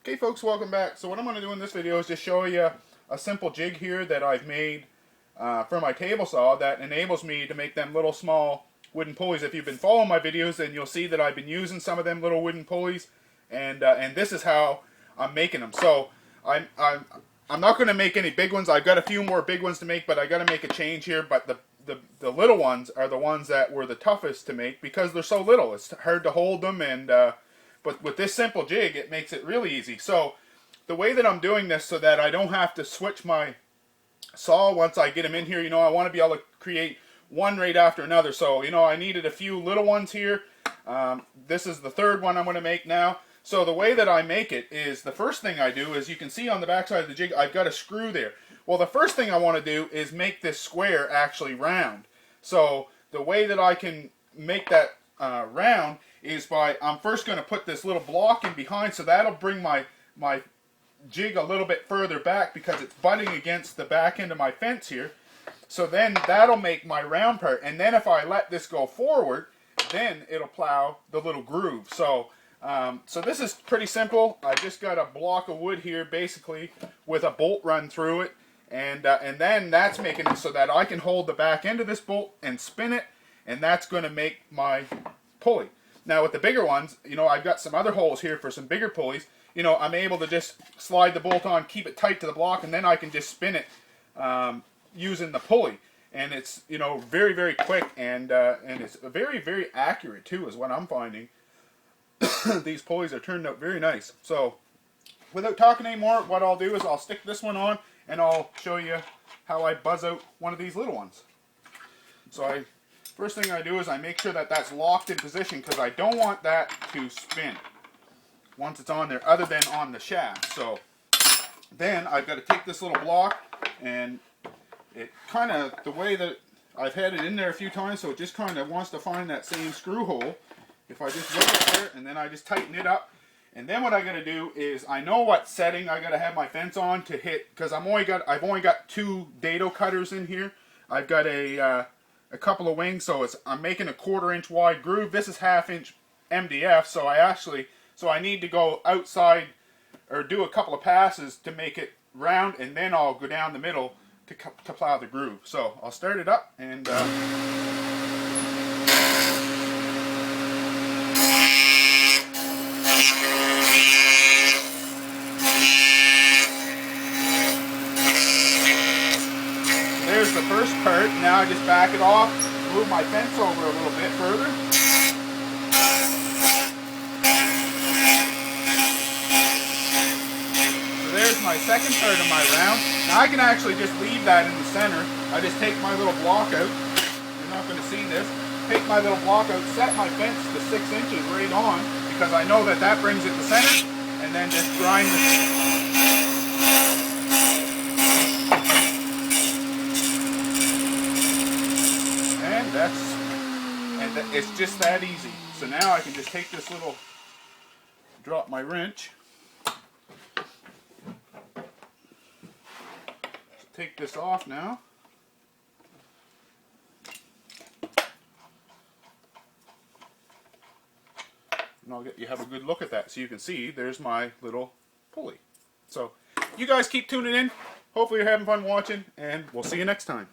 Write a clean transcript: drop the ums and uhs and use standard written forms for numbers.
Okay folks, welcome back. So what I'm going to do in this video is just show you a simple jig here that I've made for my table saw that enables me to make them little small wooden pulleys. If you've been following my videos, then you'll see that I've been using some of them little wooden pulleys, and this is how I'm making them. So I'm not going to make any big ones. I've got a few more big ones to make, but I got to make a change here. But the little ones are the ones that were the toughest to make because they're so little. It's hard to hold them, and but with this simple jig, it makes it really easy. So the way that I'm doing this so that I don't have to switch my saw once I get them in here, you know, I want to be able to create one right after another. So, you know, I needed a few little ones here. This is the third one I'm going to make now. So the way that I make it is, the first thing I do is, you can see on the back side of the jig, I've got a screw there. Well, the first thing I want to do is make this square actually round. So the way that I can make that round is by, I'm first going to put this little block in behind, so that'll bring my jig a little bit further back because it's butting against the back end of my fence here. So then that'll make my round part, and then if I let this go forward, then it'll plow the little groove. So so this is pretty simple. I just got a block of wood here basically with a bolt run through it, and then that's making it so that I can hold the back end of this bolt and spin it, and that's going to make my pulley. Now with the bigger ones, you know, I've got some other holes here for some bigger pulleys. You know, I'm able to just slide the bolt on, keep it tight to the block, and then I can just spin it using the pulley. And it's, you know, very, very quick, and it's very, very accurate too, is what I'm finding. These pulleys are turned out very nice. So without talking anymore, what I'll do is I'll stick this one on, and I'll show you how I buzz out one of these little ones. So first thing I do is I make sure that that's locked in position, because I don't want that to spin once it's on there, other than on the shaft. So then I've got to take this little block, and it kind of, the way that I've had it in there a few times, so it just kind of wants to find that same screw hole. If I just look at there, and then I just tighten it up, and then what I got to do is, I know what setting I got to have my fence on to hit, because I've only got 2 dado cutters in here. I've got a couple of wings, so I'm making a 1/4 inch wide groove. This is 1/2 inch MDF, so I need to go outside or do a couple of passes to make it round, and then I'll go down the middle to plow the groove. So I'll start it up, and there's the first part. Now I just back it off, move my fence over a little bit further. So there's my second part of my round. Now I can actually just leave that in the center. I just take my little block out. You're not going to see this. Take my little block out, set my fence to 6 inches right on, because I know that that brings it to center, and then just grind this. It's just that easy. So now I can just take this little, drop my wrench, take this off now, and I'll get you have a good look at that, so you can see there's my little pulley. So you guys keep tuning in. Hopefully you're having fun watching, and we'll see you next time.